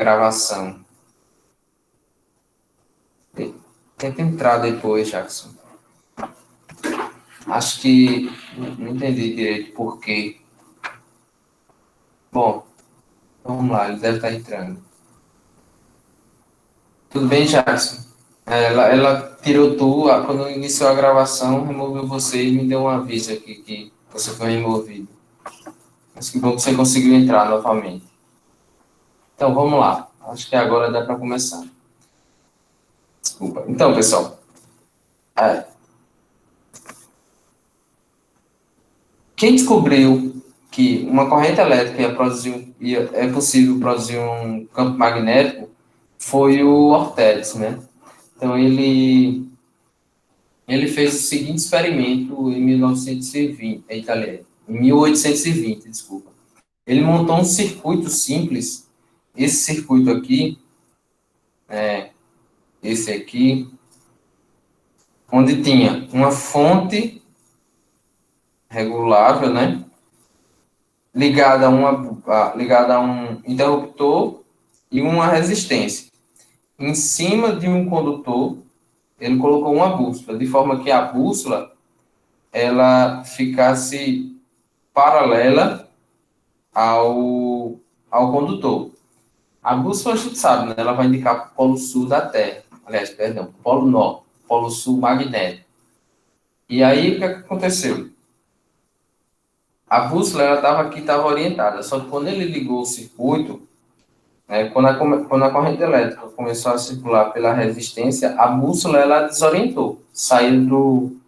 gravação. Tenta entrar depois, Jackson. Acho que não entendi direito por quê. Bom, vamos lá, ele deve estar entrando. Tudo bem, Jackson? Ela tirou tu, quando iniciou a gravação, removeu você e me deu um aviso aqui que você foi removido. Mas que bom que você conseguiu entrar novamente. Então, vamos lá. Acho que agora dá para começar. Desculpa. Então, pessoal, é, quem descobriu que uma corrente elétrica é possível produzir um campo magnético foi o Orteles, né? Então, ele fez o seguinte experimento em 1920, em 1820, desculpa. Ele montou um circuito simples. Esse circuito aqui, esse aqui, onde tinha uma fonte regulável, né? Ligada a um interruptor e uma resistência. Em cima de um condutor, ele colocou uma bússola, de forma que a bússola ela ficasse paralela ao condutor. A bússola a gente sabe, né? Ela vai indicar o polo sul da Terra. Aliás, perdão, polo norte, polo sul magnético. E aí, o que aconteceu? A bússola ela estava orientada, só que quando ele ligou o circuito, né, quando a corrente elétrica começou a circular pela resistência, a bússola ela desorientou, saiu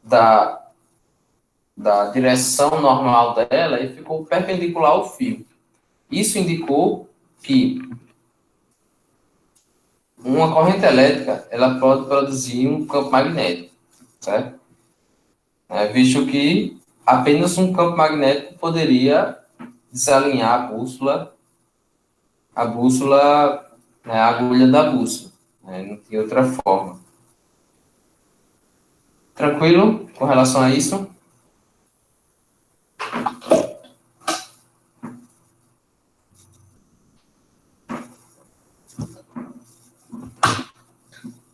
da, da direção normal dela e ficou perpendicular ao fio. Isso indicou que uma corrente elétrica ela pode produzir um campo magnético, certo? Visto que apenas um campo magnético poderia desalinhar né, a agulha da bússola. Né? Não tinha outra forma. Tranquilo com relação a isso?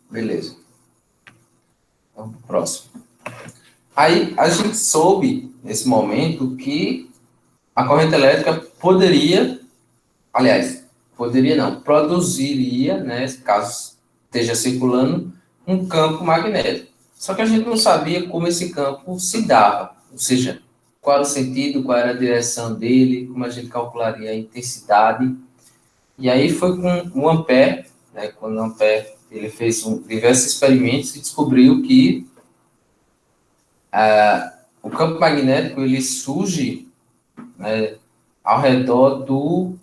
Beleza. Então, próximo. Aí a gente soube, nesse momento, que a corrente elétrica poderia não, produziria, né, caso esteja circulando, um campo magnético. Só que a gente não sabia como esse campo se dava, ou seja, qual era o sentido, qual era a direção dele, como a gente calcularia a intensidade. E aí foi com o Ampère, né, quando o Ampère ele fez diversos experimentos e descobriu que o campo magnético ele surge, né, ao redor do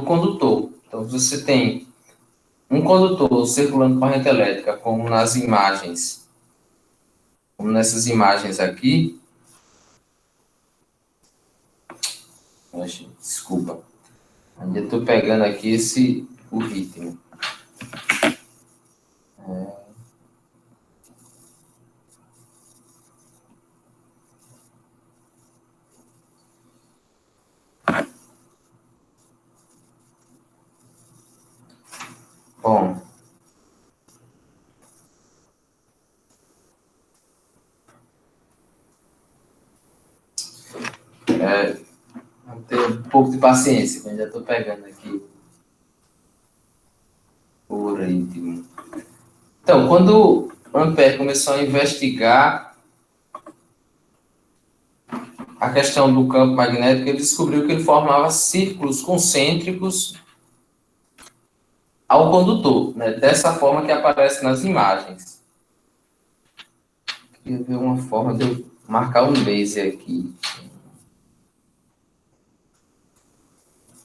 condutor. Então, você tem um condutor circulando corrente elétrica, como nas imagens, como nessas imagens aqui. Desculpa, ainda estou pegando aqui o ritmo. Bom, vamos ter um pouco de paciência, que eu ainda estou pegando aqui o ritmo. Então, quando Ampère começou a investigar a questão do campo magnético, ele descobriu que ele formava círculos concêntricos ao condutor, né? Dessa forma que aparece nas imagens. Queria ver uma forma de eu marcar um laser aqui.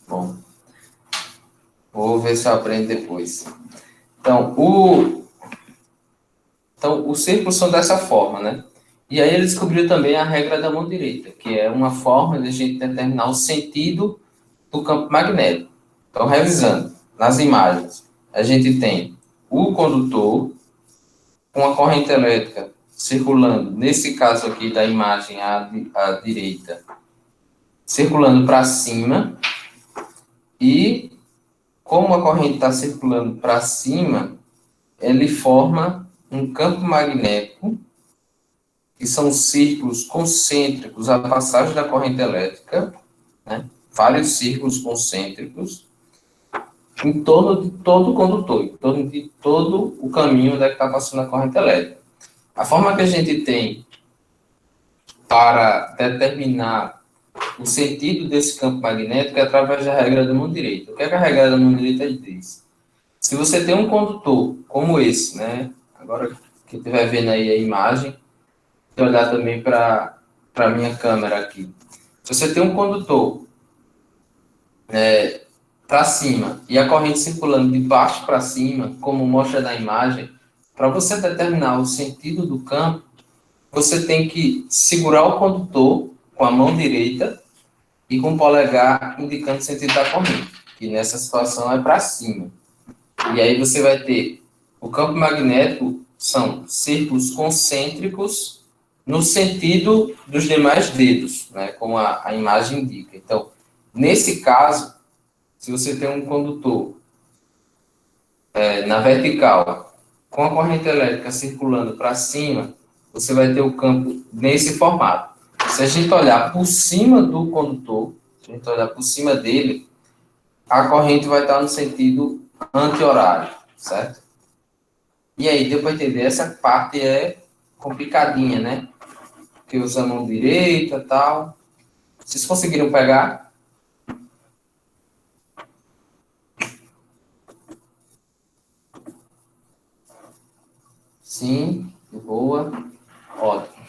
Bom, vou ver se eu aprendo depois. Então, os círculos são dessa forma, né? E aí ele descobriu também a regra da mão direita, que é uma forma de a gente determinar o sentido do campo magnético. Então, revisando, nas imagens, a gente tem o condutor com a corrente elétrica circulando, nesse caso aqui da imagem à direita, circulando para cima, e como a corrente está circulando para cima, ele forma um campo magnético, que são círculos concêntricos à passagem da corrente elétrica, né? Vários círculos concêntricos, em torno de todo o condutor, em torno de todo o caminho onde está passando a corrente elétrica. A forma que a gente tem para determinar o sentido desse campo magnético é através da regra da mão direita. O que é que a regra da mão direita diz? Se você tem um condutor como esse, né? Agora que estiver vendo aí a imagem, vou olhar também para a minha câmera aqui. Se você tem um condutor para cima e a corrente circulando de baixo para cima, como mostra na imagem, para você determinar o sentido do campo, você tem que segurar o condutor com a mão direita e com o polegar indicando o sentido da corrente, que nessa situação é para cima. E aí você vai ter o campo magnético, são círculos concêntricos no sentido dos demais dedos, né, como a imagem indica. Então, nesse caso, se você tem um condutor na vertical, com a corrente elétrica circulando para cima, você vai ter o campo nesse formato. Se a gente olhar por cima do condutor, se a gente olhar por cima dele, a corrente vai estar no sentido anti-horário, certo? E aí, deu para entender? Essa parte é complicadinha, né? Porque usa a mão direita e tal. Vocês conseguiram pegar? Sim, de boa. Ótimo.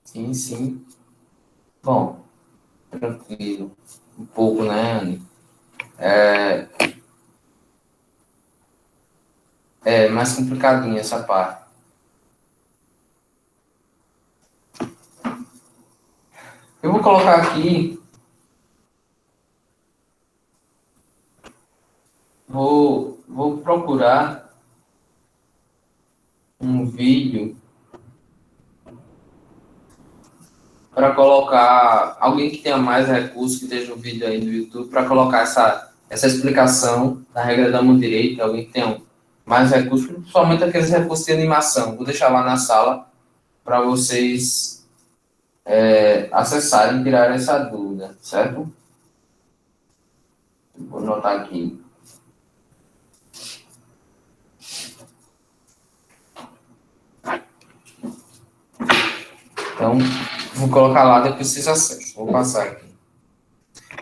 Sim, sim. Bom, tranquilo. Um pouco, né, Anne? É mais complicadinha essa parte. Eu vou colocar aqui, vou procurar um vídeo para colocar alguém que tenha mais recursos, que esteja um vídeo aí no YouTube, para colocar essa explicação da regra da mão direita, alguém que tenha mais recursos, principalmente aqueles recursos de animação. Vou deixar lá na sala para vocês acessarem e tirarem essa dúvida, certo? Vou anotar aqui. Então, vou colocar lá, depois vocês acessam. Vou passar aqui.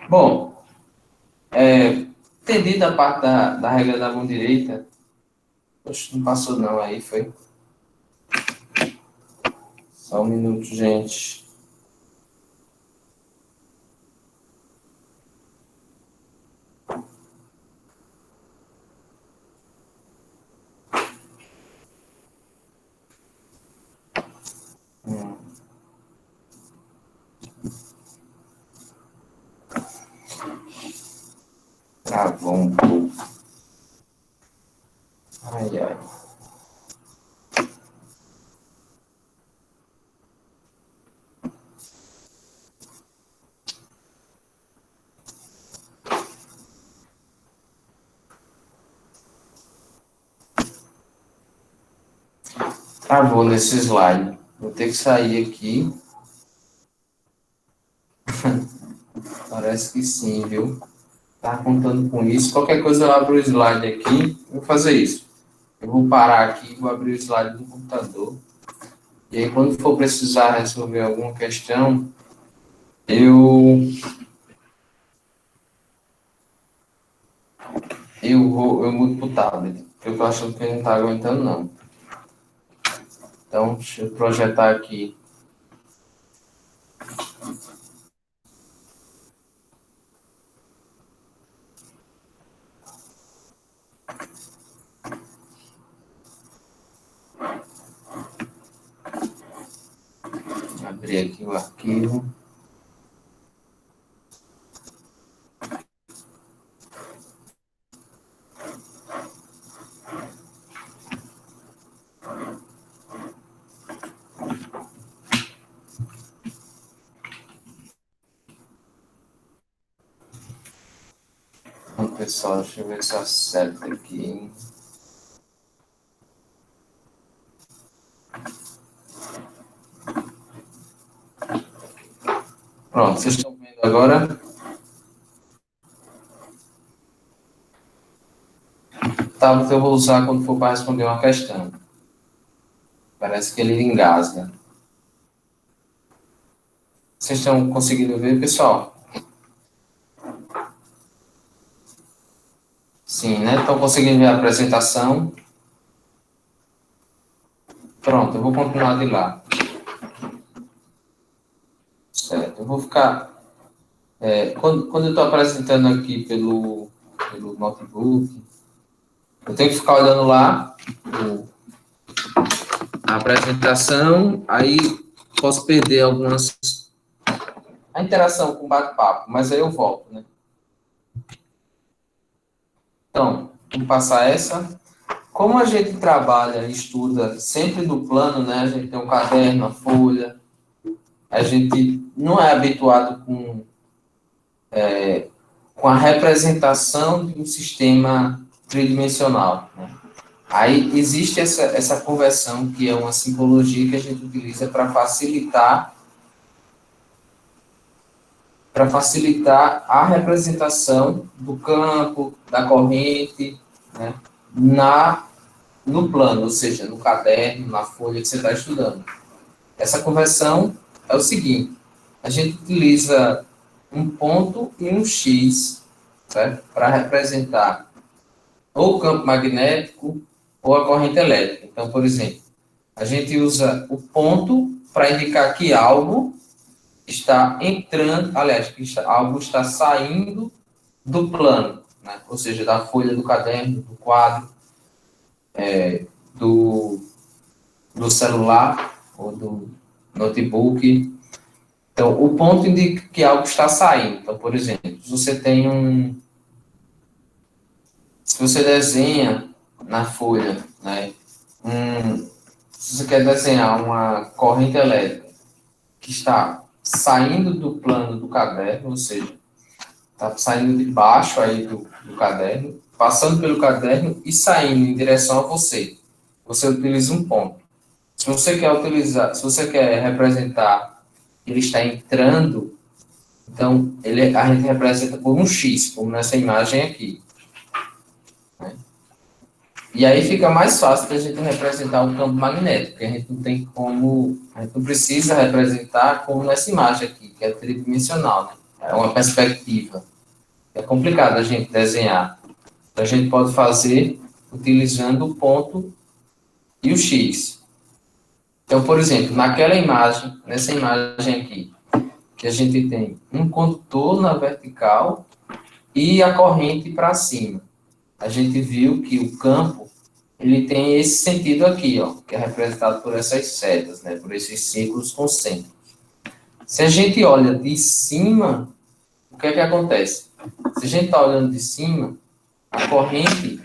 Bom, entendida a parte da regra da mão direita, poxa, não passou não, aí foi. Só um minuto, gente. Travou um pouco. Ai, ai. Travou nesse slide. Vou ter que sair aqui. Parece que sim, viu? Tá contando com isso. Qualquer coisa eu abro o slide aqui. Vou fazer isso. Eu vou parar aqui, vou abrir o slide do computador. E aí, quando for precisar resolver alguma questão, eu eu mudo pro tablet. Porque eu tô achando que ele não tá aguentando, não. Então, deixa eu projetar aqui. Abrir aqui o arquivo. Pronto, pessoal, deixa eu ver se eu acerto aqui. Pronto, vocês estão vendo agora? Tablet eu vou usar quando for para responder uma questão. Parece que ele engasga. Vocês estão conseguindo ver, pessoal? Sim, né? Estão conseguindo ver a apresentação? Pronto, eu vou continuar de lá. Certo, eu vou ficar... quando eu estou apresentando aqui pelo notebook, eu tenho que ficar olhando lá a apresentação, aí posso perder a interação com o bate-papo, mas aí eu volto, né? Então, vamos passar essa. Como a gente trabalha e estuda sempre no plano, né? A gente tem um caderno, a folha, a gente não é habituado com a representação de um sistema tridimensional, né? Aí existe essa conversão, que é uma simbologia que a gente utiliza para facilitar a representação do campo, da corrente, né, no plano, ou seja, no caderno, na folha que você está estudando. Essa conversão é o seguinte: a gente utiliza um ponto e um X, certo? Para representar ou o campo magnético ou a corrente elétrica. Então, por exemplo, a gente usa o ponto para indicar que algo está entrando, aliás, algo está saindo do plano, né? Ou seja, da folha do caderno, do quadro, do, do celular ou do notebook. Então, o ponto indica que algo está saindo. Então, por exemplo, se você desenha na folha, né, se você quer desenhar uma corrente elétrica que está saindo do plano do caderno, ou seja, está saindo de baixo aí do caderno, passando pelo caderno e saindo em direção a você. Você utiliza um ponto. Se você quer representar ele está entrando, então a gente representa por um X, como nessa imagem aqui, né? E aí fica mais fácil da gente representar o campo magnético, porque a gente não precisa representar como nessa imagem aqui, que é tridimensional, né? É uma perspectiva. É complicado a gente desenhar. Então, a gente pode fazer utilizando o ponto e o X. Então, por exemplo, nessa imagem aqui, que a gente tem um condutor na vertical e a corrente para cima. A gente viu que o campo, ele tem esse sentido aqui, ó, que é representado por essas setas, né, por esses círculos concêntricos. Se a gente olha de cima, o que é que acontece? Se a gente está olhando de cima, a corrente,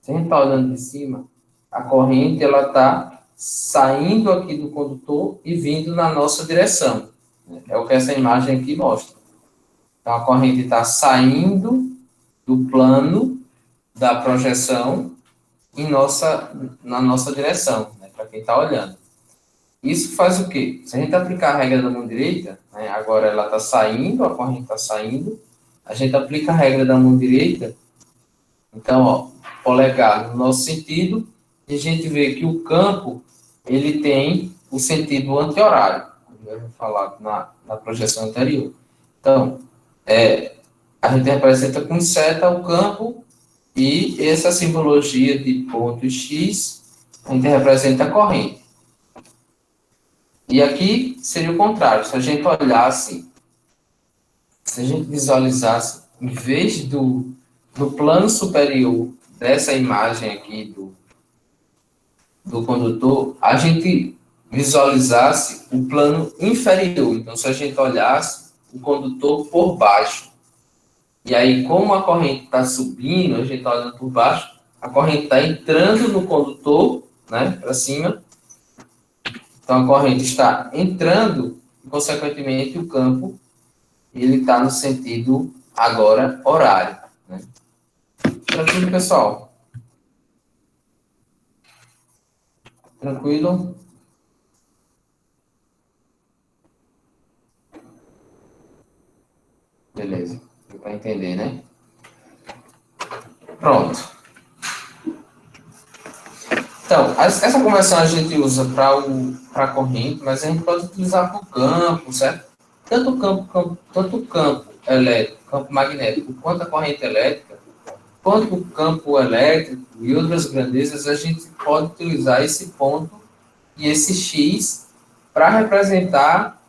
se a gente está olhando de cima, a corrente ela está saindo aqui do condutor e vindo na nossa direção. É o que essa imagem aqui mostra. Então, a corrente está saindo do plano da projeção na nossa direção, né, para quem está olhando. Isso faz o quê? Se a gente aplicar a regra da mão direita, né, agora ela está saindo, a corrente está saindo, a gente aplica a regra da mão direita, então, ó, polegar no nosso sentido, e a gente vê que o campo, ele tem o sentido anti-horário, como eu vou falar na projeção anterior. Então, a gente representa com seta o campo, e essa simbologia de ponto X, a gente representa a corrente. E aqui seria o contrário, se a gente olhasse, se a gente visualizasse, em vez do plano superior dessa imagem aqui do condutor, a gente visualizasse o plano inferior. Então, se a gente olhasse o condutor por baixo, e aí, como a corrente está subindo, a gente está olhando por baixo, a corrente está entrando no condutor, né, para cima. Então, a corrente está entrando e, consequentemente, o campo ele está no sentido agora horário, né? Tranquilo, pessoal? Tranquilo? Beleza. Deu para entender, né? Pronto. Então, essa conversão a gente usa para a corrente, mas a gente pode utilizar para o campo, certo? Tanto o campo elétrico, campo magnético, quanto a corrente elétrica, quanto o campo elétrico e outras grandezas, a gente pode utilizar esse ponto e esse X para representar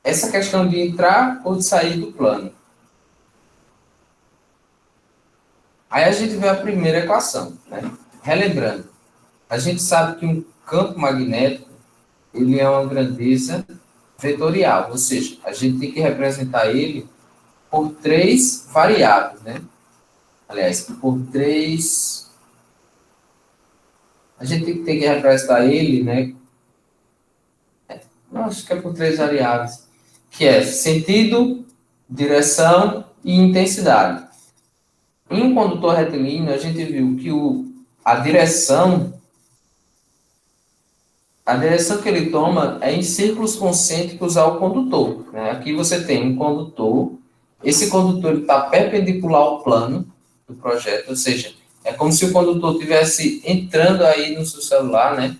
essa questão de entrar ou de sair do plano. Aí a gente vê a primeira equação, né? Relembrando, a gente sabe que um campo magnético ele é uma grandeza vetorial, ou seja, a gente tem que representar ele por três variáveis, né? Aliás, por três. A gente tem que representar ele, né? Não, acho que é por três variáveis, que é sentido, direção e intensidade. Em um condutor retilíneo, a gente viu que a direção que ele toma é em círculos concêntricos ao condutor, né? Aqui você tem um condutor, esse condutor está perpendicular ao plano do projeto, ou seja, é como se o condutor estivesse entrando aí no seu celular, né?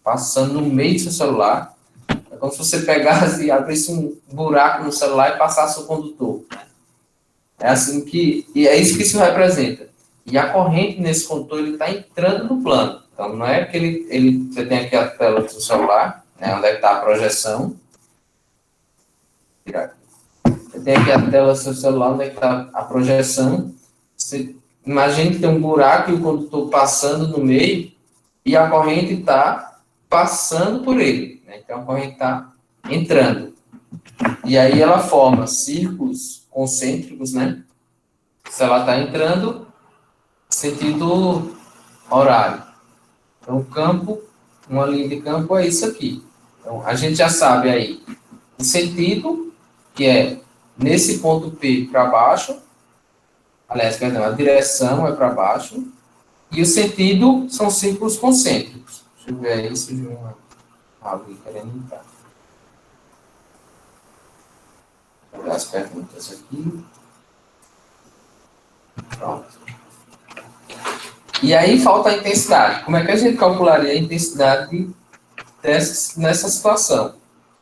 Passando no meio do seu celular. É como se você pegasse e abrisse um buraco no celular e passasse o condutor. É assim que, e é isso que isso representa. E a corrente nesse condutor ele está entrando no plano. Então não é que você tem aqui a tela do seu celular, né, onde é que está a projeção. Você tem aqui a tela do seu celular, onde é que está a projeção. Você imagina que tem um buraco e o condutor passando no meio e a corrente está passando por ele. Né? Então a corrente está entrando. E aí ela forma círculos concêntricos, né? Se ela está entrando, sentido horário. Então, o campo, uma linha de campo é isso aqui. Então, a gente já sabe aí o sentido, que é nesse ponto P para baixo, aliás, perdão, a direção é para baixo, e o sentido são círculos concêntricos. Deixa eu ver aí se surgiu uma árvore querendo entrar. Vou ver as perguntas aqui. Pronto. E aí falta a intensidade. Como é que a gente calcularia a intensidade nessa situação?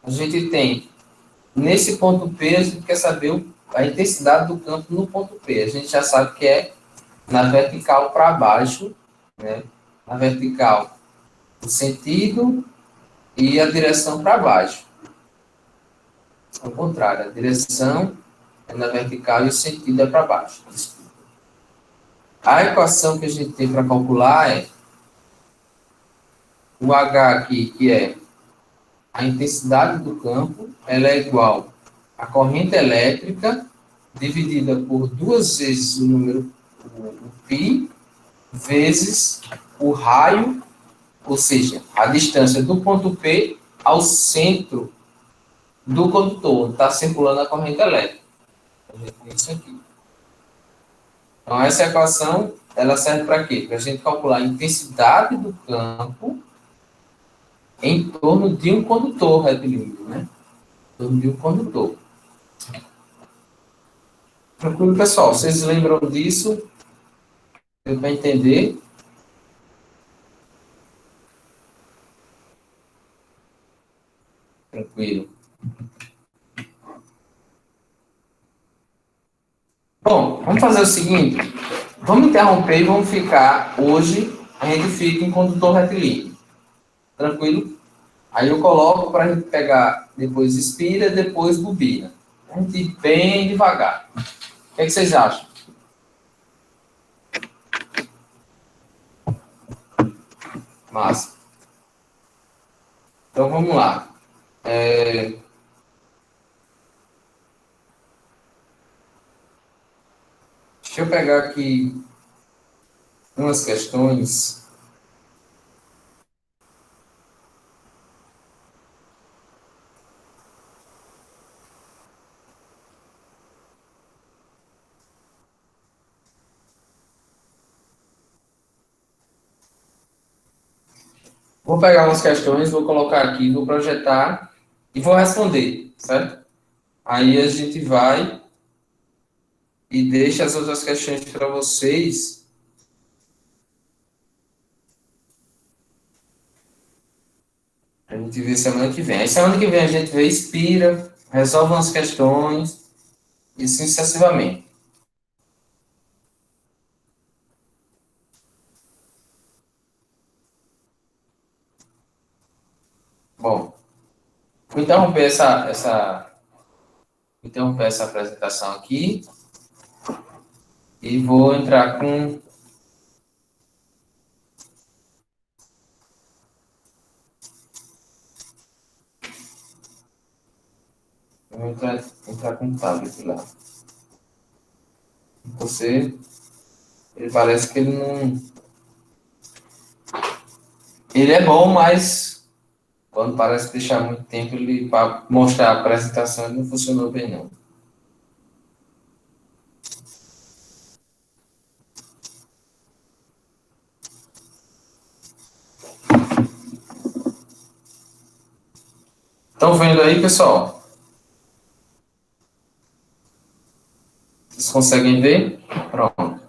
A gente tem, nesse ponto P, a gente quer saber a intensidade do campo no ponto P. A gente já sabe que é na vertical para baixo, né? Na vertical, o sentido e a direção para baixo. Ao contrário, a direção é na vertical e o sentido é para baixo. A equação que a gente tem para calcular é o H aqui, que é a intensidade do campo, ela é igual à corrente elétrica dividida por duas vezes o número, o π, vezes o raio, ou seja, a distância do ponto P ao centro do condutor, onde está circulando a corrente elétrica. A gente tem isso aqui. Então, essa equação, ela serve para quê? Para a gente calcular a intensidade do campo em torno de um condutor retilíneo, né? Em torno de um condutor. Tranquilo, pessoal? Vocês lembram disso? Deu para entender? Tranquilo. Bom, vamos fazer o seguinte. Vamos interromper e vamos ficar, hoje, a gente fica em condutor retilíneo. Tranquilo? Aí eu coloco para a gente pegar, depois expira, depois bobina. A gente ir bem devagar. O que, é que vocês acham? Massa. Então vamos lá. Deixa eu pegar aqui umas questões. Vou pegar umas questões, vou colocar aqui, vou projetar e vou responder, certo? Aí a gente vai e deixa as outras questões para vocês. A gente vê semana que vem. Aí semana que vem a gente vê, inspira, resolve umas questões e assim sucessivamente. Bom, vou interromper essa apresentação aqui e vou entrar com. Vou entrar com o tablet lá. Você, ele parece que ele não. Ele é bom, mas quando parece deixar muito tempo, ele para mostrar a apresentação ele não funcionou bem, não. Estão vendo aí, pessoal? Vocês conseguem ver? Pronto.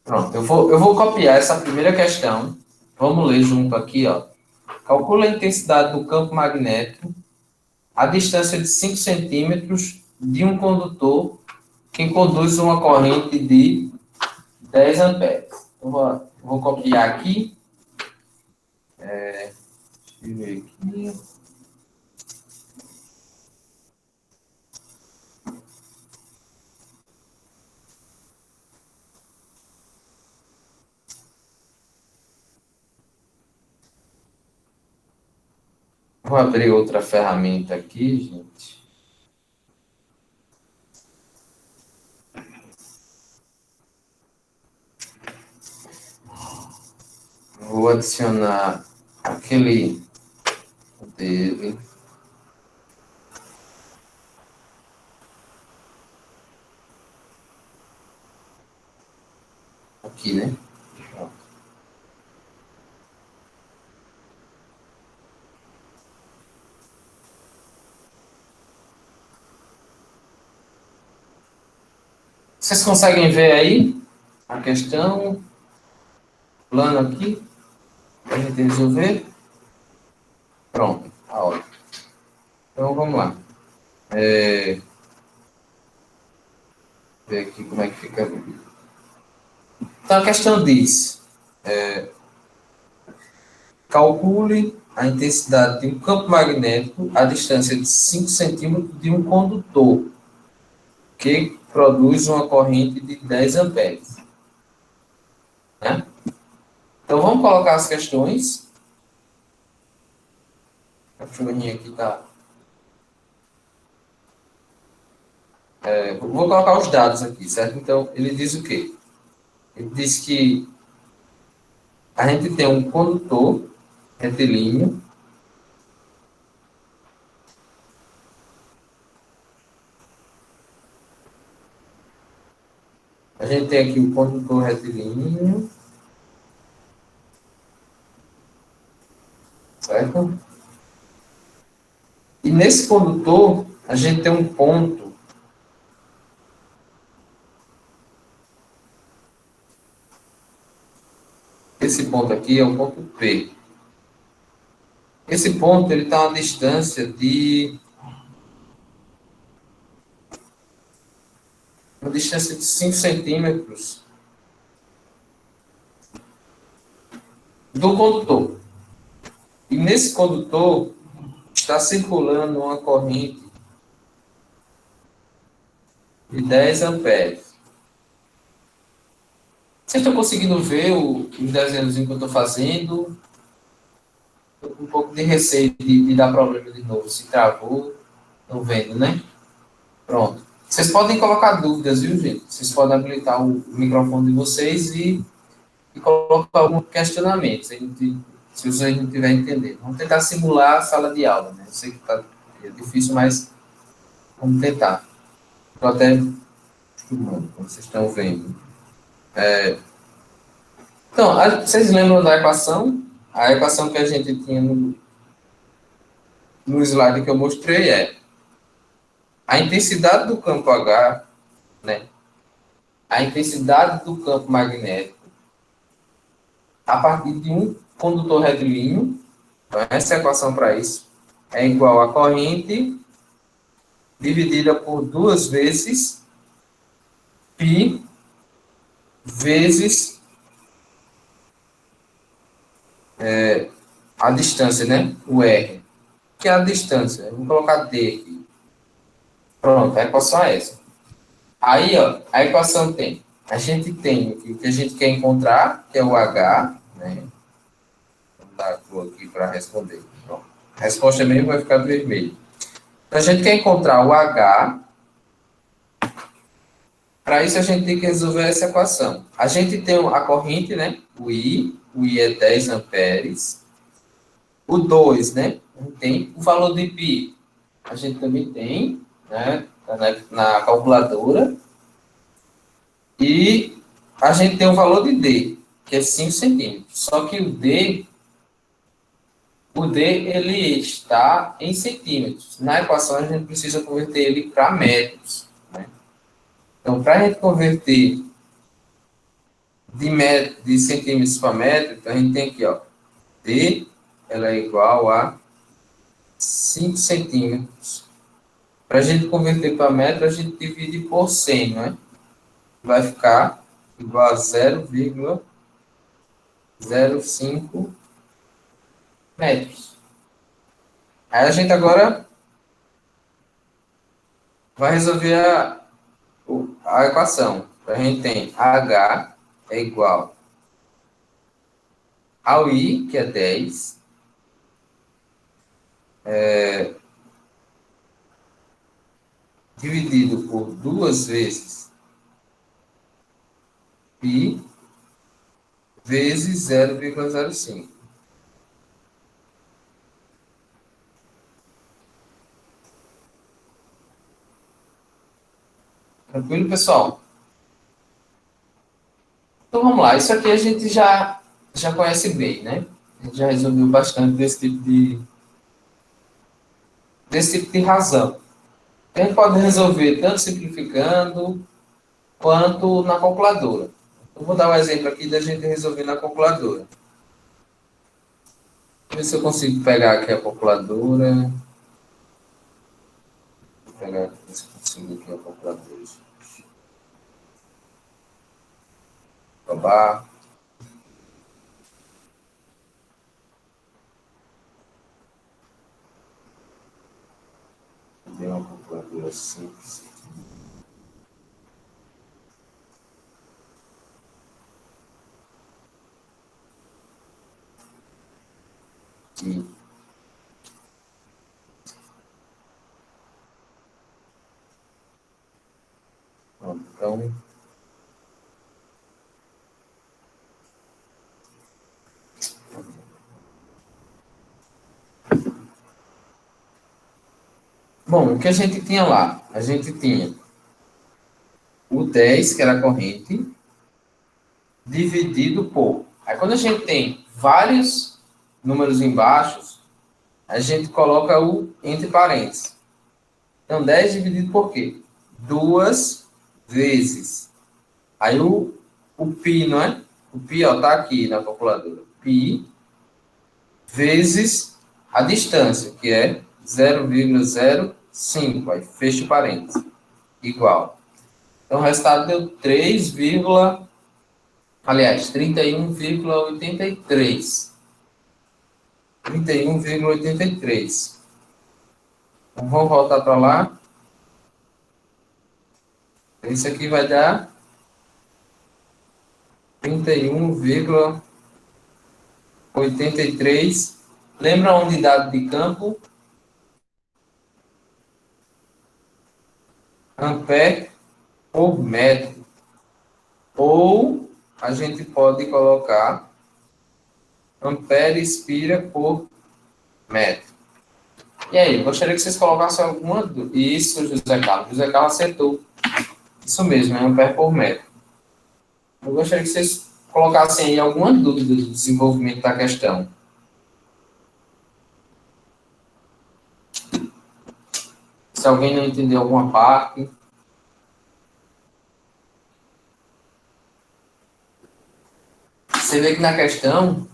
Pronto. Eu vou copiar essa primeira questão. Vamos ler junto aqui, ó. Calcula a intensidade do campo magnético a distância de 5 centímetros de um condutor que conduz uma corrente de 10 amperes. Eu vou copiar aqui. Deixa eu ver aqui. Vou abrir outra ferramenta aqui, gente. Vou adicionar aquele dele. Aqui, né? Vocês conseguem ver aí a questão? Plano aqui, para a gente resolver. Pronto, tá ótimo. Então vamos lá. Ver aqui como é que fica. Então a questão diz: calcule a intensidade de um campo magnético a distância de 5 centímetros de um condutor que produz uma corrente de 10 amperes. Né? Então vamos colocar as questões. A cachorrinha aqui está. Vou colocar os dados aqui, certo? Então ele diz o quê? Ele diz que a gente tem um condutor retilíneo. A gente tem aqui o condutor retilíneo, certo? E nesse condutor, a gente tem um ponto. Esse ponto aqui é o ponto P. Esse ponto ele está a uma distância de 5 centímetros do condutor. E nesse condutor está circulando uma corrente de 10 amperes. Vocês estão conseguindo ver os desenhos que eu estou fazendo? Estou com um pouco de receio de dar problema de novo. Se travou, estão vendo, né? Pronto. Vocês podem colocar dúvidas, viu, gente? Vocês podem habilitar o microfone de vocês e colocar algum questionamento, se vocês não estiverem entendendo. Vamos tentar simular a sala de aula, né? Eu sei que é difícil, mas vamos tentar. Estou até filmando, como vocês estão vendo. Então, vocês lembram da equação? A equação que a gente tinha no slide que eu mostrei é a intensidade do campo H, né? A intensidade do campo magnético a partir de um condutor retilíneo. Então, essa é a equação para isso. É igual a corrente dividida por 2 vezes π vezes a distância, né? O R. Que é a distância? Vou colocar D aqui. Pronto, a equação é essa. Aí, ó, a equação tem. A gente tem o que a gente quer encontrar, que é o H, né? Vou dar a cor aqui para responder. Pronto. A resposta mesmo vai ficar vermelho. Então, a gente quer encontrar o H. Para isso, a gente tem que resolver essa equação. A gente tem a corrente, né? O I é 10 amperes. O 2, né? Tem o valor de π. A gente também tem, né? Na calculadora. E a gente tem o valor de D, que é 5 centímetros. Só que o D ele está em centímetros. Na equação, a gente precisa converter ele para metros. Né? Então, para a gente converter de centímetros para metro, então a gente tem aqui, ó, D ela é igual a 5 centímetros. Para a gente converter para metro, a gente divide por 100, né? Vai ficar igual a 0,05 metros. Aí a gente agora vai resolver a equação. A gente tem H é igual ao I, que é 10, dividido por 2 vezes π vezes 0,05. Tranquilo, pessoal? Então vamos lá. Isso aqui a gente já conhece bem, né? A gente já resolveu bastante desse tipo de razão. A gente pode resolver tanto simplificando quanto na calculadora. Eu vou dar um exemplo aqui da gente resolver na calculadora. Deixa eu ver se eu consigo pegar aqui a calculadora. Vou pegar aqui, se eu consigo aqui a calculadora. Oba. Deu uma calculadora simples. Aqui. Então, bom, o que a gente tinha lá? A gente tinha o 10, que era a corrente, dividido por. Aí, quando a gente tem vários números embaixo, a gente coloca o entre parênteses. Então, 10 dividido por quê? 2 vezes. Aí, o π, não é? O π, ó, tá aqui na calculadora. Π vezes a distância, que é 0,05. Aí, fecha o parênteses. Igual. Então, o resultado deu 31,83. 31,83. Então, vamos voltar para lá. Isso aqui vai dar 31,83. Lembra a unidade de campo? Ampere por metro. Ou a gente pode colocar ampere espira por metro. E aí, gostaria que vocês colocassem alguma dúvida. Isso, José Carlos. José Carlos acertou. Isso mesmo, é ampere por metro. Eu gostaria que vocês colocassem aí alguma dúvida do desenvolvimento da questão. Se alguém não entendeu alguma parte. Você vê que na questão,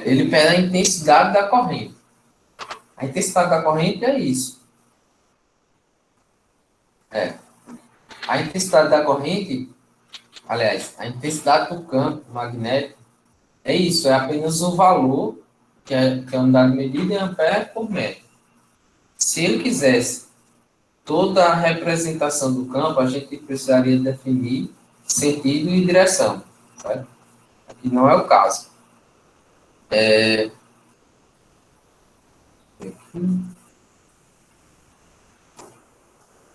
ele pede a intensidade da corrente. A intensidade da corrente é isso. A intensidade da corrente, aliás, a intensidade do campo magnético é isso, é apenas o valor que é a unidade medida em ampere por metro. Se ele quisesse toda a representação do campo, a gente precisaria definir sentido e direção, certo? Aqui não é o caso.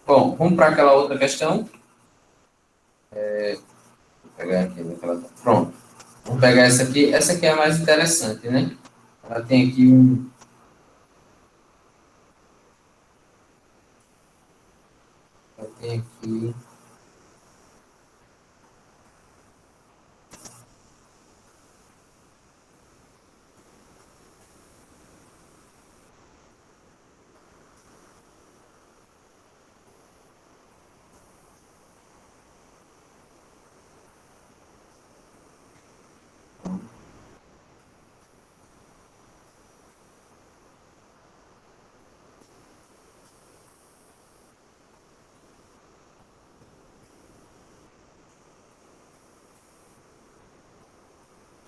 Bom, vamos para aquela outra questão. Vou pegar aqui naquela. Pronto. Vamos pegar essa aqui. Essa aqui é a mais interessante, né? Ela tem aqui um. Ela tem aqui.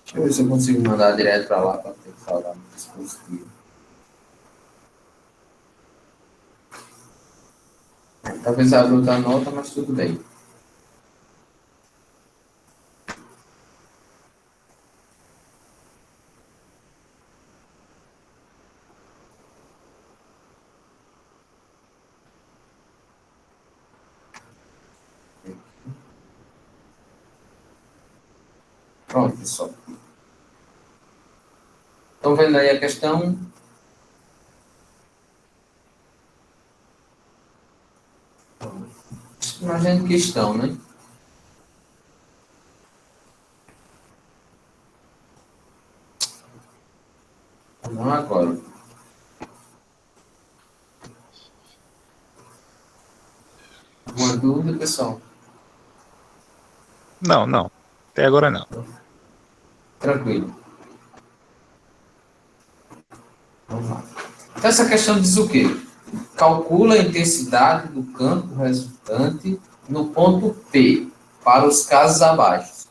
Deixa eu ver se eu consigo mandar direto para lá para ter que falar no dispositivo. Talvez abra outra nota, mas tudo bem. Pronto, pessoal. Estão vendo aí a questão? Imagino que estão, né? Não agora. Alguma dúvida, pessoal? Não, não. Até agora não. Tranquilo. Vamos lá. Então, essa questão diz o quê? Calcula a intensidade do campo resultante no ponto P, para os casos abaixo.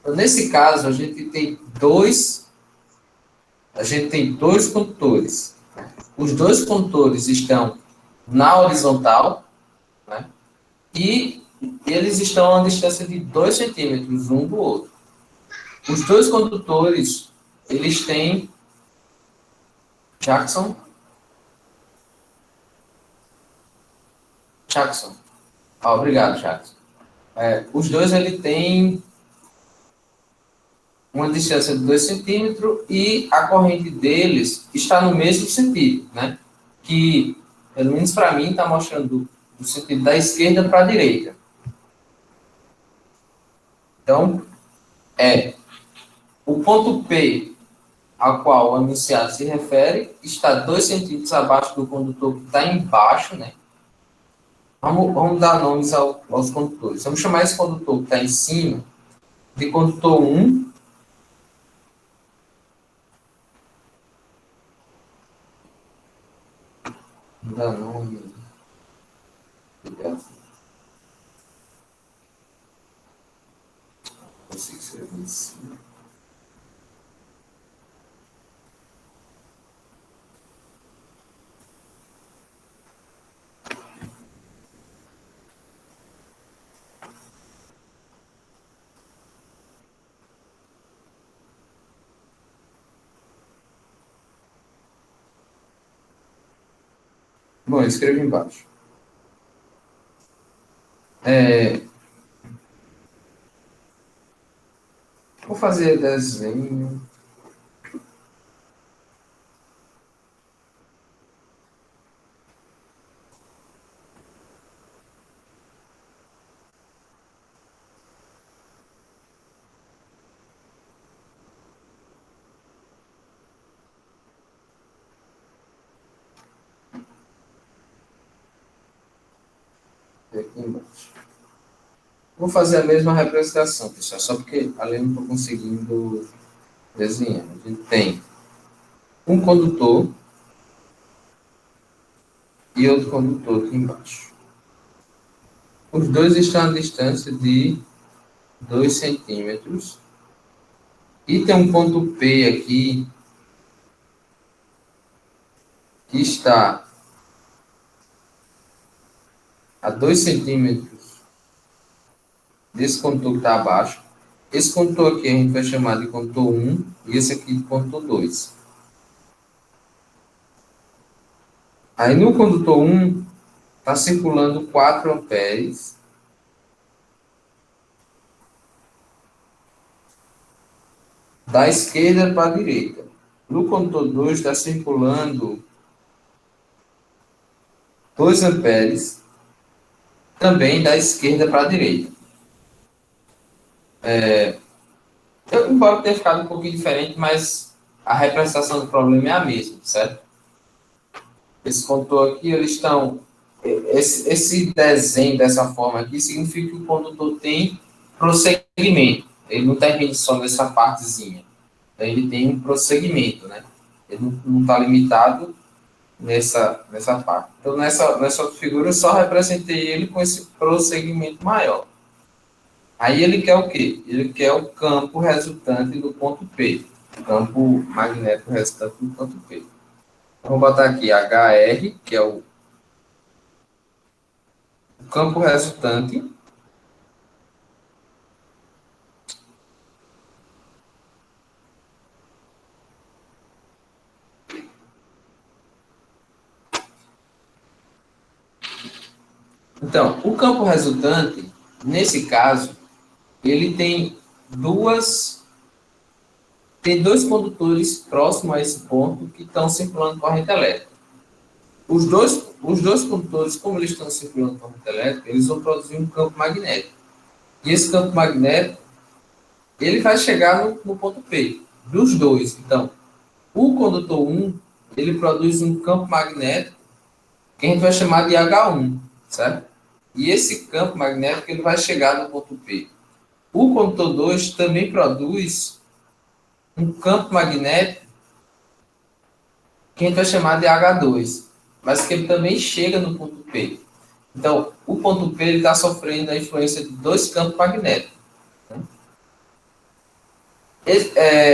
Então, nesse caso, a gente tem dois condutores. Os dois condutores estão na horizontal, né? E eles estão a uma distância de 2 centímetros um do outro. Os dois condutores, eles têm Jackson. Obrigado, Jackson. Os dois, ele tem uma distância de 2 centímetros e a corrente deles está no mesmo sentido, né? Que, pelo menos para mim, está mostrando o sentido da esquerda para a direita. Então, o ponto P ao qual o enunciado se refere está 2 centímetros abaixo do condutor que está embaixo, né? Vamos dar nomes aos condutores. Vamos chamar esse condutor que está em cima de condutor 1. Vou dar nome. Consigo escrever isso. Bom, eu escrevo embaixo. Vou fazer desenho. aqui embaixo. Vou fazer a mesma representação, pessoal, só porque ali eu não estou conseguindo desenhar. A gente tem um condutor e outro condutor aqui embaixo. Os dois estão à distância de 2 centímetros. E tem um ponto P aqui, que está a 2 centímetros desse condutor que está abaixo. Esse condutor aqui a gente vai chamar de condutor 1 e esse aqui de condutor 2. Aí no condutor 1 está circulando 4 amperes. Da esquerda para a direita. No condutor 2 está circulando 2 amperes, também da esquerda para a direita. Embora tenha ficado um pouquinho diferente, mas a representação do problema é a mesma, certo? Esse condutor aqui, eles estão... Esse desenho dessa forma aqui significa que o condutor tem prosseguimento. Ele não termina só nessa partezinha. Então, ele tem um prosseguimento, né? Ele não está limitado nessa parte. Então, nessa outra figura, eu só representei ele com esse prosseguimento maior. Aí ele quer o quê? Ele quer o campo resultante do ponto P. O campo magnético resultante do ponto P. Então, vou botar aqui HR, que é o campo resultante. Então, o campo resultante, nesse caso, ele tem dois condutores próximos a esse ponto que estão circulando corrente elétrica. Os dois condutores, como eles estão circulando corrente elétrica, eles vão produzir um campo magnético. E esse campo magnético, ele vai chegar no ponto P, dos dois. Então, o condutor 1, ele produz um campo magnético que a gente vai chamar de H1, certo? E esse campo magnético, ele vai chegar no ponto P. O condutor 2 também produz um campo magnético que a gente vai chamar de H2, mas que ele também chega no ponto P. Então, o ponto P está sofrendo a influência de dois campos magnéticos.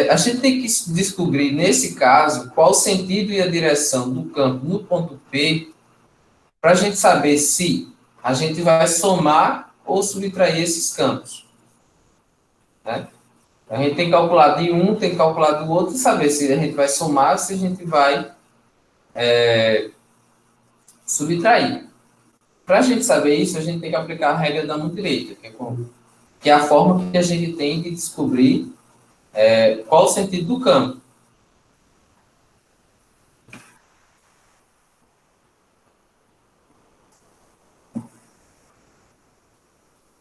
A gente tem que descobrir, nesse caso, qual o sentido e a direção do campo no ponto P, para a gente saber se a gente vai somar ou subtrair esses campos. Né? A gente tem que calcular de um, tem que calcular do outro, e saber se a gente vai somar ou se a gente vai subtrair. Para a gente saber isso, a gente tem que aplicar a regra da mão direita, que é a forma que a gente tem de descobrir qual o sentido do campo.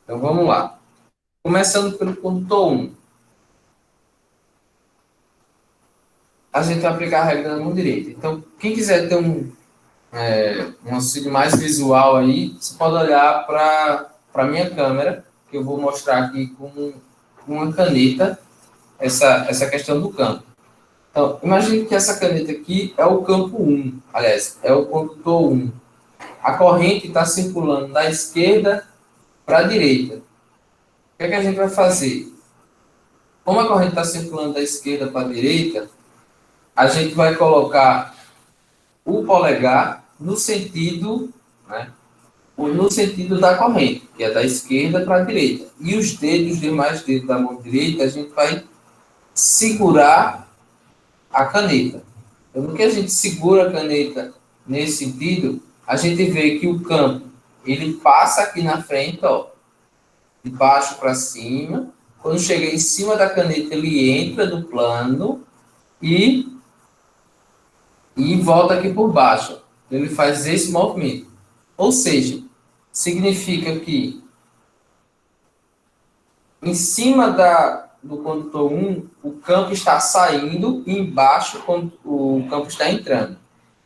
Então, vamos lá. Começando pelo condutor 1. A gente vai aplicar a regra da mão direita. Então, quem quiser ter um auxílio mais visual aí, você pode olhar para a minha câmera, que eu vou mostrar aqui com uma caneta essa questão do campo. Então, imagine que essa caneta aqui é o campo 1, aliás, é o condutor 1. A corrente está circulando da esquerda para a direita. O que é que a gente vai fazer? Como a corrente está circulando da esquerda para a direita, a gente vai colocar o polegar no sentido, né, no sentido da corrente, que é da esquerda para a direita. E os demais dedos da mão direita, a gente vai segurar a caneta. Então, no que a gente segura a caneta nesse sentido, a gente vê que o campo, ele passa aqui na frente, ó, de baixo para cima. Quando chega em cima da caneta, ele entra no plano e volta aqui por baixo. Ele faz esse movimento. Ou seja, significa que em cima do condutor 1, o campo está saindo e embaixo o campo está entrando.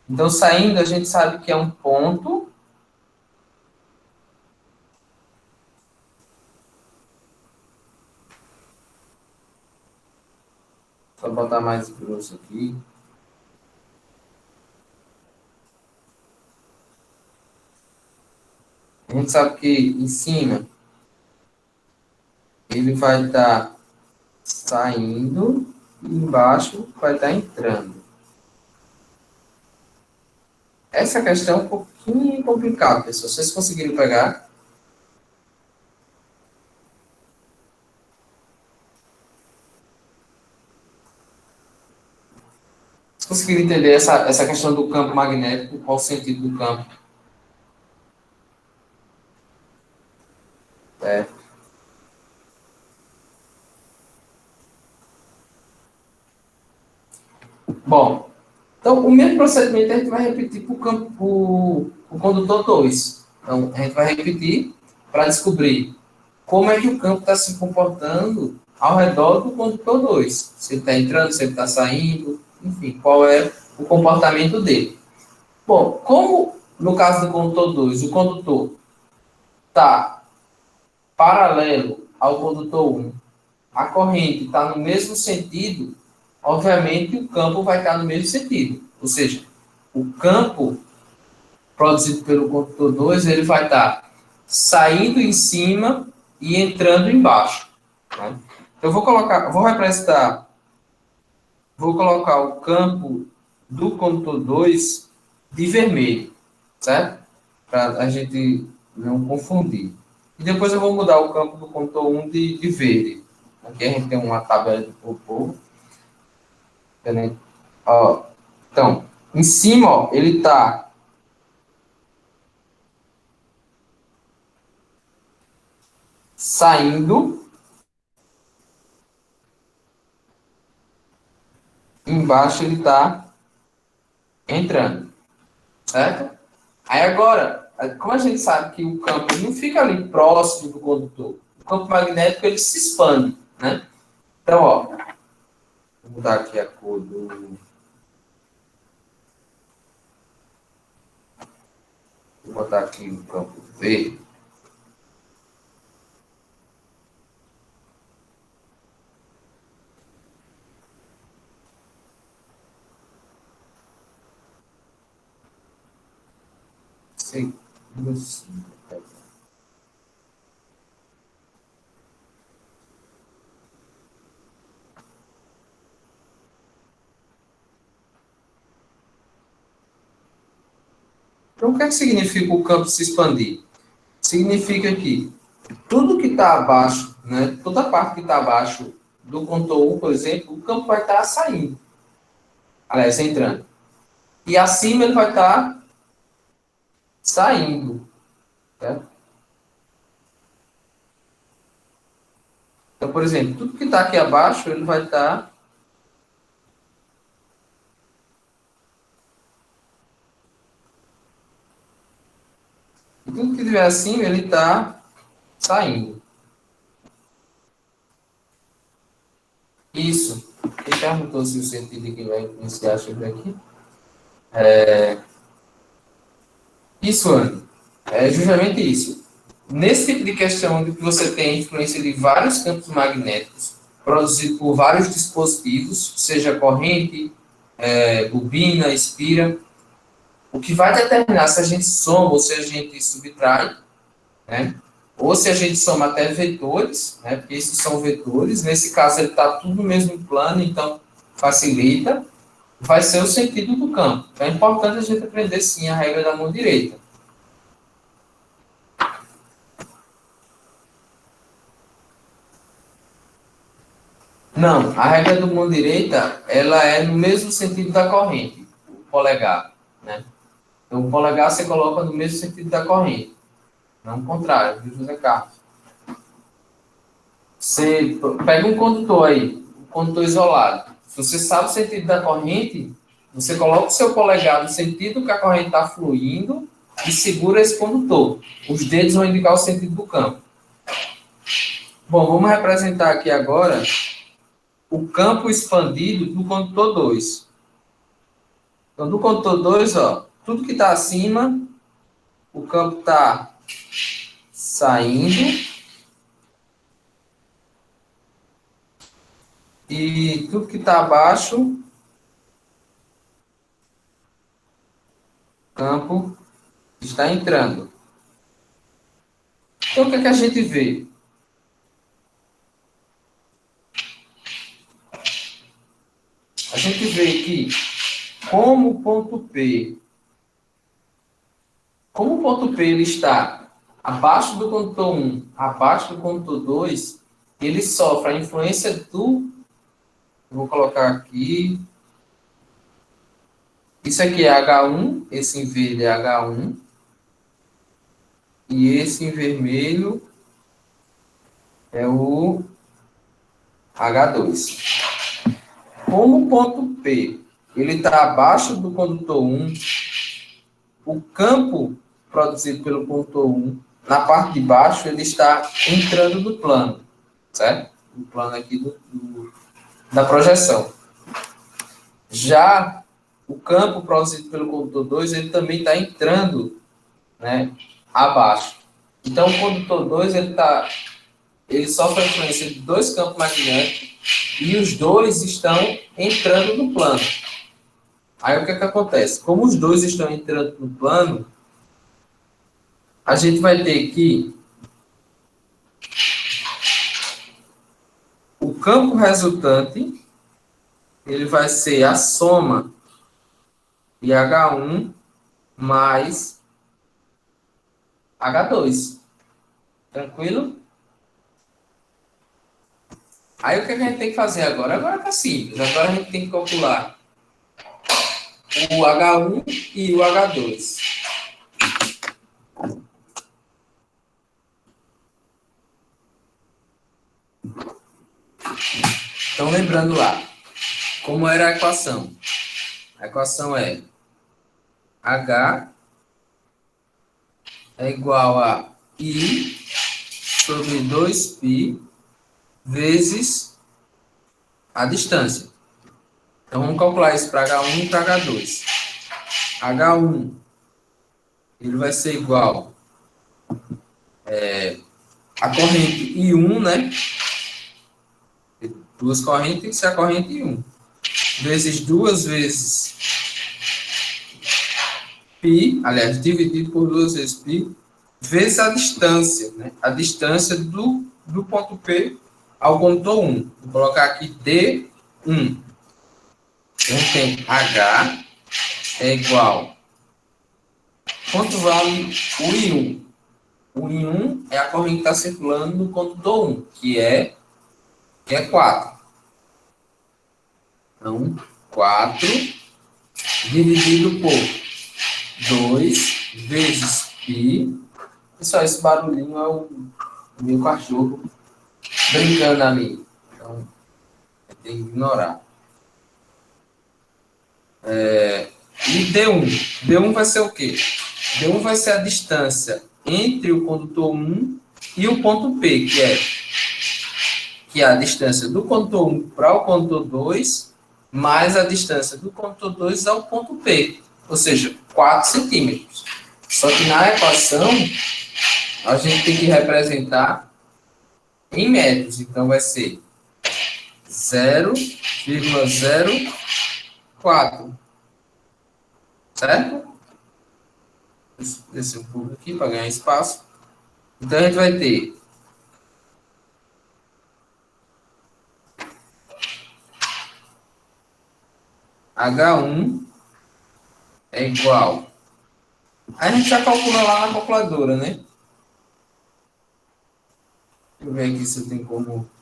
Então, saindo, a gente sabe que é um ponto Só botar mais grosso aqui. A gente sabe que em cima ele vai estar saindo e embaixo vai estar entrando. Essa questão é um pouquinho complicada, pessoal. Vocês conseguiram pegar? Vocês conseguiram entender essa questão do campo magnético? Qual o sentido do campo? É. Bom, então o mesmo procedimento a gente vai repetir para o campo, o condutor 2. Então, a gente vai repetir para descobrir como é que o campo está se comportando ao redor do condutor 2. Se ele está entrando, se ele está saindo, enfim, qual é o comportamento dele. Bom, como no caso do condutor 2, o condutor está paralelo ao condutor 1, a corrente está no mesmo sentido, obviamente o campo vai estar no mesmo sentido. Ou seja, o campo produzido pelo condutor 2, ele vai estar saindo em cima e entrando embaixo. Né? Eu vou colocar o campo do condutor 2 de vermelho, certo? Para a gente não confundir. E depois eu vou mudar o campo do condutor 1 de verde. Aqui a gente tem uma tabela de propor. Ó, então, em cima, ó, ele está saindo, embaixo ele está entrando, certo? Aí agora, como a gente sabe que o campo não fica ali próximo do condutor, o campo magnético ele se expande, né? Então, ó, vou mudar aqui a cor do... Vou botar aqui o campo verde. Sim. Então, o que é que significa o campo se expandir? Significa que tudo que está abaixo, né, toda a parte que está abaixo do contorno 1, por exemplo, o campo vai estar saindo, aliás, entrando. E acima ele vai estar saindo. Certo? Então, por exemplo, tudo que está aqui abaixo, ele vai estar e tudo que estiver acima, ele está saindo. Isso. Quem perguntou se o sentido de que vai influenciar sobre aqui? Isso, Anne. É justamente isso. Nesse tipo de questão onde você tem a influência de vários campos magnéticos produzidos por vários dispositivos, seja corrente, bobina, espira, o que vai determinar se a gente soma ou se a gente subtrai, né? Ou se a gente soma até vetores, né? Porque esses são vetores. Nesse caso, ele está tudo no mesmo plano, então facilita. Vai ser o sentido do campo. Então, é importante a gente aprender, sim, a regra da mão direita. Não, a regra do mão direita, ela é no mesmo sentido da corrente, o polegar, né? Então, o polegar você coloca no mesmo sentido da corrente, não o contrário, viu, José Carlos? Você pega um condutor aí, um condutor isolado. Se você sabe o sentido da corrente, você coloca o seu polegar no sentido que a corrente está fluindo e segura esse condutor. Os dedos vão indicar o sentido do campo. Bom, vamos representar aqui agora o campo expandido do condutor 2. Então, do condutor 2, ó, tudo que está acima, o campo está saindo E tudo que está abaixo, campo está entrando. Então, o que é que a gente vê? A gente vê que, como o ponto P ele está abaixo do condutor 1, abaixo do condutor 2, ele sofre a influência do... Vou colocar aqui. Isso aqui é H1, esse em verde é H1, e esse em vermelho é o H2. Como o ponto P ele está abaixo do condutor 1, o campo produzido pelo condutor 1, na parte de baixo, ele está entrando no plano, certo? No plano aqui da projeção. Já o campo produzido pelo condutor 2, ele também está entrando, né, abaixo. Então, o condutor 2, ele sofre a influência de dois campos magnéticos e os dois estão entrando no plano. Aí, o que é que acontece? Como os dois estão entrando no plano, a gente vai ter que o campo resultante ele vai ser a soma de H1 mais H2. Tranquilo? Aí o que a gente tem que fazer agora? Agora está simples. Agora a gente tem que calcular o H1 e o H2. Então, lembrando lá, como era a equação? A equação é H é igual a I sobre 2π vezes a distância. Então, vamos calcular isso para H1 e para H2. H1 ele vai ser igual a corrente I1, né? Duas correntes tem que ser a corrente I1. Vezes 2 vezes π, aliás, dividido por 2 vezes π, vezes a distância, né? A distância do ponto P ao condutor 1. Vou colocar aqui D1. Então, tem H é igual. Quanto vale o I1? O I1 é a corrente que está circulando no condutor 1, que é 4. Então, 4 dividido por 2 vezes π. Pessoal, esse barulhinho é o meu cachorro brincando ali. Então, tem que ignorar. E D1. D1 vai ser o quê? D1 vai ser a distância entre o condutor 1 e o ponto P, que é a distância do condutor 1 para o condutor 2, mais a distância do condutor 2 ao ponto P, ou seja, 4 centímetros. Só que na equação, a gente tem que representar em metros, então vai ser 0,04, certo? Descer um pouco aqui para ganhar espaço. Então, a gente vai ter H1 é igual. A gente já calcula lá na calculadora, né? Deixa eu ver aqui se eu tenho como...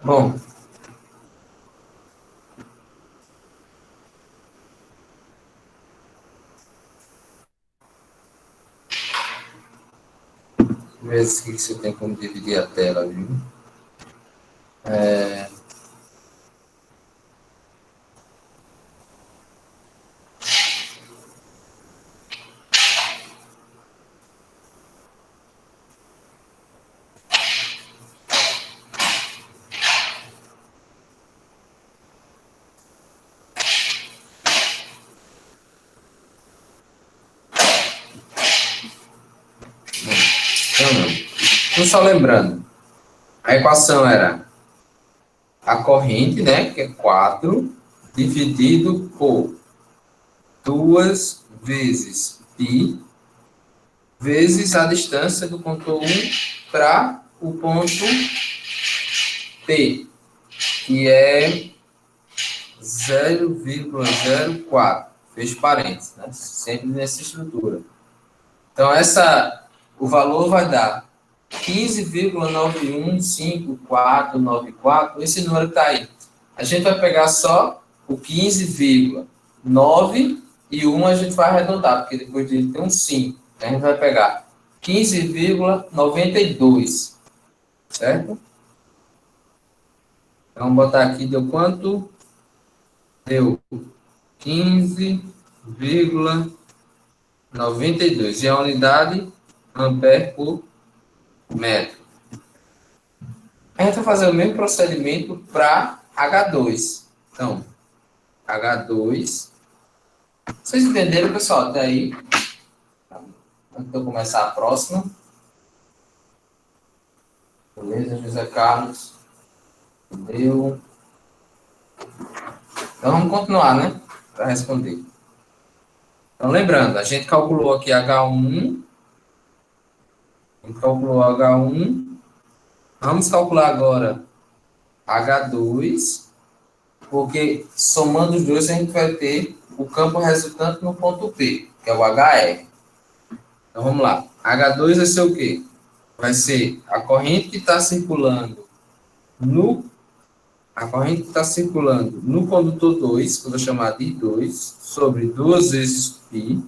Bom, ver se eu tenho como dividir a tela, viu? só lembrando, a equação era a corrente, né, que é 4, dividido por 2 vezes π, vezes a distância do ponto 1 para o ponto P, que é 0,04. Fecho parênteses, né? Sempre nessa estrutura. Então, o valor vai dar 15,915,494, esse número que está aí. A gente vai pegar só o 15,9 e 1 a gente vai arredondar, porque depois dele tem um 5. A gente vai pegar 15,92, certo? Então, vamos botar aqui, deu quanto? Deu 15,92. E a unidade, ampere por metro. A gente vai fazer o mesmo procedimento para H2. Então, H2. Vocês entenderam, pessoal? Até aí. Antes de eu começar a próxima. Beleza, José Carlos? Entendeu? Então, vamos continuar, né? Para responder. Então, lembrando, a gente calculou aqui H1. A gente calculou H1. Vamos calcular agora H2. Porque somando os dois, a gente vai ter o campo resultante no ponto P, que é o HR. Então, vamos lá. H2 vai ser o quê? Vai ser a corrente que está circulando no condutor 2, que eu vou chamar de 2, sobre 2 vezes π,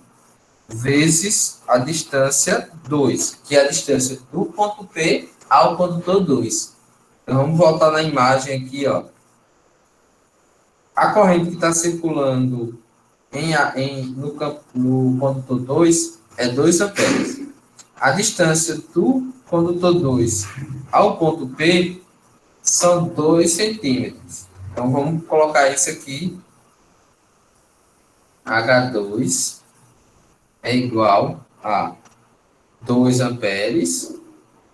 vezes a distância 2, que é a distância do ponto P ao condutor 2. Então, vamos voltar na imagem aqui, ó. A corrente que está circulando no condutor 2 é 2 amperes. A distância do condutor 2 ao ponto P são 2 centímetros. Então, vamos colocar isso aqui. H2 é igual a 2 amperes,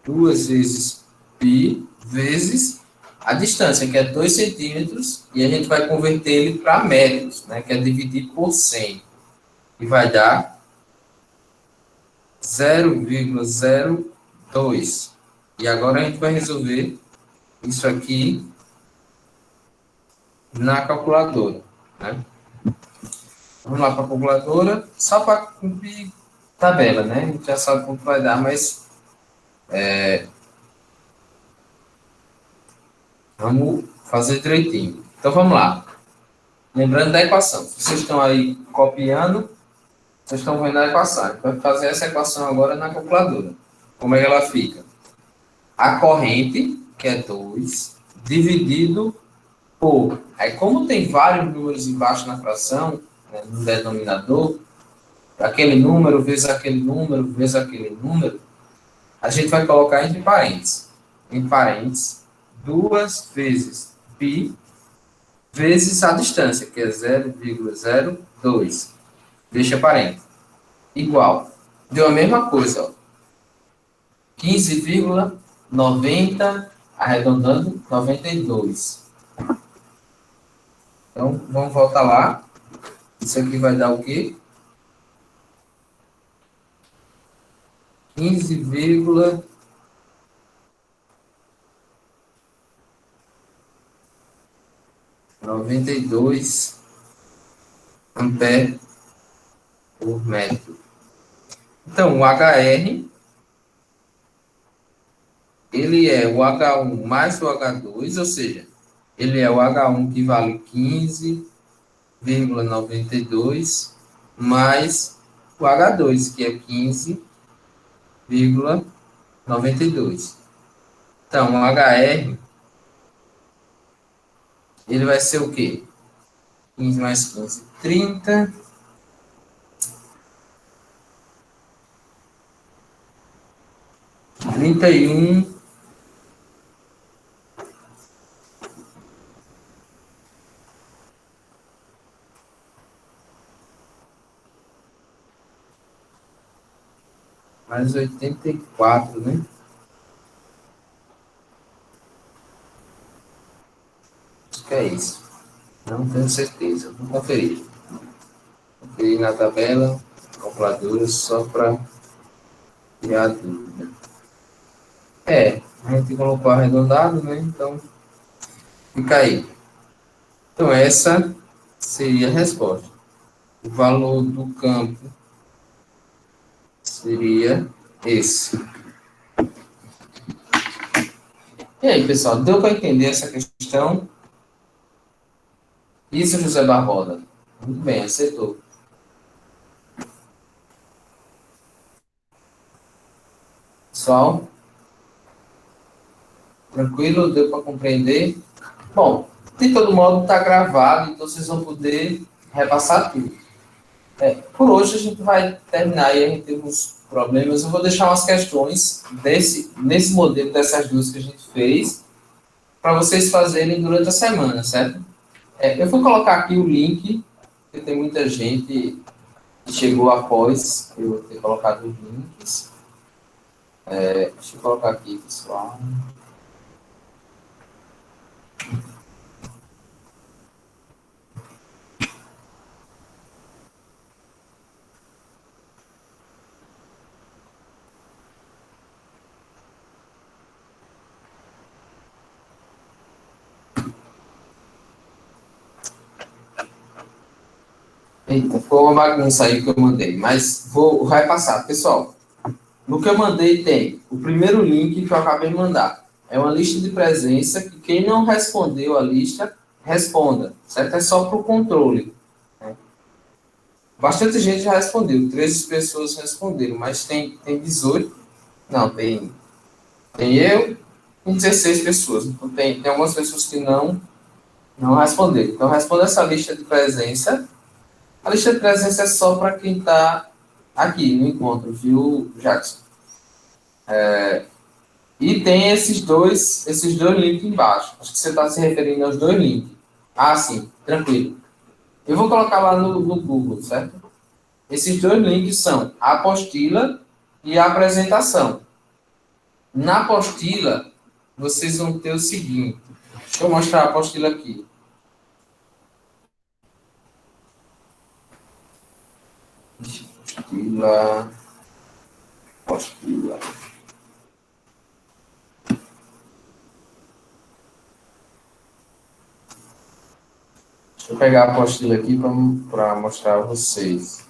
2 vezes π, vezes a distância, que é 2 centímetros, e a gente vai converter ele para metros, né, que é dividir por 100. E vai dar 0,02. E agora a gente vai resolver isso aqui na calculadora, né? Vamos lá para a calculadora, só para cumprir tabela, né? A gente já sabe quanto vai dar, mas vamos fazer direitinho. Então vamos lá. Lembrando da equação. Vocês estão aí copiando, vocês estão vendo a equação. A gente vai fazer essa equação agora na calculadora. Como é que ela fica? A corrente, que é 2, dividido por... Aí, como tem vários números embaixo na fração, né, no denominador, aquele número vezes aquele número vezes aquele número, a gente vai colocar entre parênteses. Em parênteses, 2 vezes π vezes a distância, que é 0,02. Deixa parênteses. Igual. Deu a mesma coisa, ó. 15,90, arredondando, 92. Então, vamos voltar lá. Isso aqui vai dar o quê? 15,92 ampere por metro. Então, o HR, ele é o H1 mais o H2, ou seja, ele é o H1 que vale 15,92 mais o H2, que é 15,92. Então, o HR, ele vai ser o quê? 15 mais 15, 30. 31 mais 84, né? Acho que é isso. Não tenho certeza. Vou conferir. Conferir na tabela, calculadora, só para tirar a dúvida. A gente colocou arredondado, né? Então, fica aí. Então, essa seria a resposta. O valor do campo seria esse. E aí, pessoal, deu para entender essa questão? Isso, José Barbosa. Muito bem, acertou. Pessoal, tranquilo? Deu para compreender? Bom, de todo modo, está gravado, então vocês vão poder repassar tudo. Por hoje, a gente vai terminar aí, a gente tem uns problemas. Eu vou deixar umas questões nesse modelo dessas duas que a gente fez, para vocês fazerem durante a semana, certo? Eu vou colocar aqui o link, porque tem muita gente que chegou após eu ter colocado os links. Deixa eu colocar aqui, pessoal. Eita, ficou uma bagunça aí que eu mandei, mas vai passar. Pessoal, no que eu mandei tem o primeiro link que eu acabei de mandar. É uma lista de presença que quem não respondeu a lista, responda, certo? É só para o controle. Né? Bastante gente já respondeu, 13 pessoas responderam, mas tem 18, não, tem eu e 16 pessoas. Então tem algumas pessoas que não responderam. Então responda essa lista de presença. A lista de presença é só para quem está aqui no encontro, viu, Jackson? E tem esses dois links embaixo. Acho que você está se referindo aos dois links. Ah, sim, tranquilo. Eu vou colocar lá no Google, certo? Esses dois links são a apostila e a apresentação. Na apostila, vocês vão ter o seguinte. Deixa eu mostrar a apostila aqui. Apostila. Apostila. Deixa eu pegar a apostila aqui para mostrar a vocês.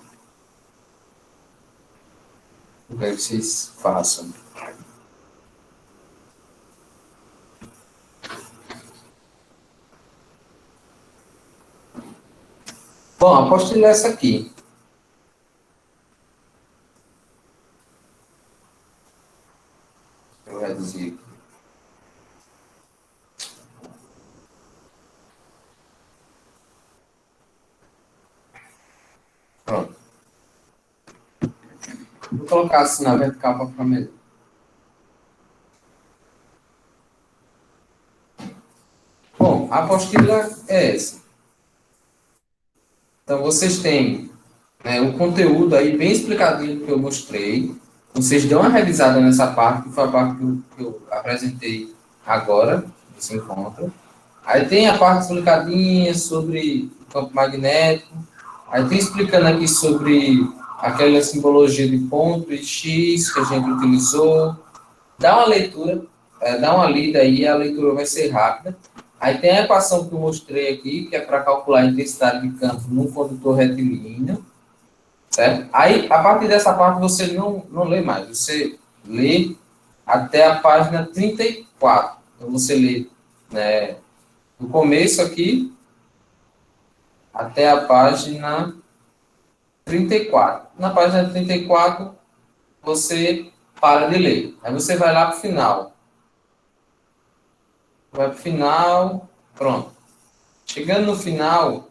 Eu quero que vocês façam. Bom, a apostila é essa aqui. Eu vou reduzir aqui. Pronto. Vou colocar assim na vertical para ficar melhor. Bom, a apostila é essa. Então, vocês têm o conteúdo aí bem explicadinho que eu mostrei. Vocês dão uma revisada nessa parte, que foi a parte que eu apresentei agora, nesse encontro. Aí tem a parte explicadinha sobre o campo magnético. Aí tem explicando aqui sobre aquela simbologia de ponto e X que a gente utilizou. Dá uma leitura, dá uma lida aí, a leitura vai ser rápida. Aí tem a equação que eu mostrei aqui, que é para calcular a intensidade de campo num condutor retilíneo, certo? Aí, a partir dessa parte, você não lê mais, você lê até a página 34. Então, você lê, né, do começo aqui até a página 34. Na página 34, você para de ler. Aí você vai lá para o final. Vai para o final, pronto. Chegando no final,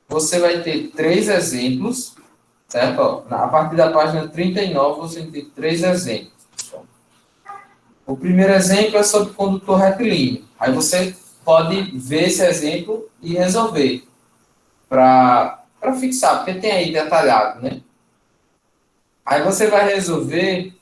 você vai ter três exemplos, certo? Ó, a partir da página 39, você tem três exemplos. O primeiro exemplo é sobre condutor retilíneo. Aí você pode ver esse exemplo e resolver para fixar, porque tem aí detalhado, né? Aí você vai resolver,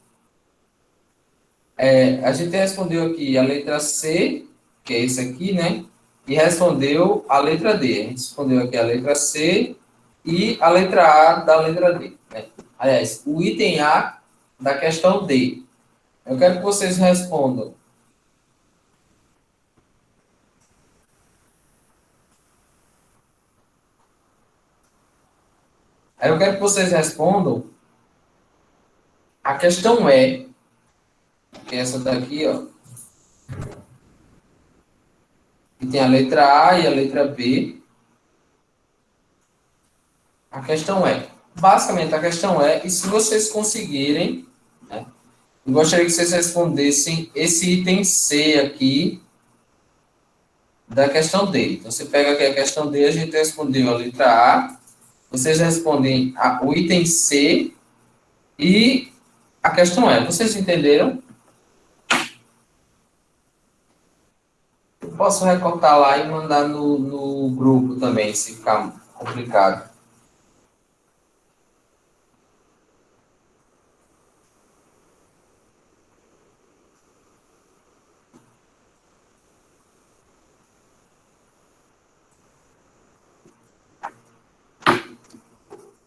a gente respondeu aqui a letra C, que é esse aqui, né? e respondeu a letra D. A gente respondeu aqui a letra C e a letra A da letra D. Né? Aliás, o item A da questão D. Eu quero que vocês respondam. Aí eu quero que vocês respondam a questão E, que é essa daqui, ó. Que tem a letra A e a letra B. A questão é, basicamente a questão é, e se vocês conseguirem, né, eu gostaria que vocês respondessem esse item C aqui da questão D. Então, você pega aqui a questão D, a gente respondeu a letra A, vocês respondem o item C e a questão é, vocês entenderam? Eu posso recortar lá e mandar no grupo também, se ficar complicado.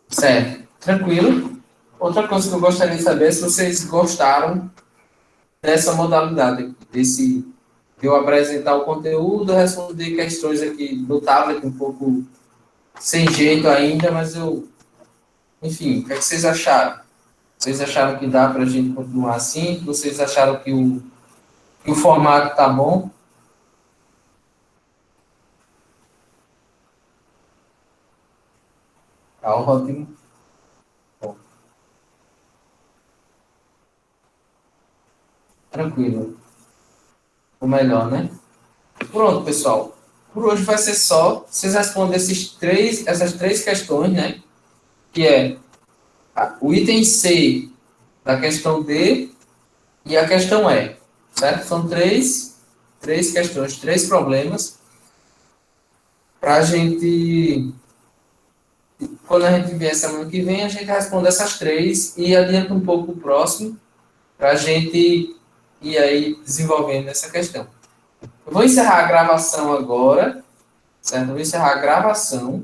Certo, tranquilo. Outra coisa que eu gostaria de saber é se vocês gostaram dessa modalidade aqui, desse de eu apresentar o conteúdo, responder questões aqui do tablet, um pouco sem jeito ainda, mas eu, enfim, o que é que vocês acharam? Vocês acharam que dá para a gente continuar assim? Vocês acharam que o formato tá bom? Tá ótimo. Bom, tranquilo. O melhor, né? Pronto, pessoal. Por hoje vai ser só. Vocês respondem essas três questões, né? Que é o item C da questão D e a questão E. Certo? São três questões, três problemas para a gente, quando a gente vier semana que vem, a gente responde essas três e adianta um pouco o próximo para a gente ir aí desenvolvendo essa questão. Eu vou encerrar a gravação agora, certo? Eu vou encerrar a gravação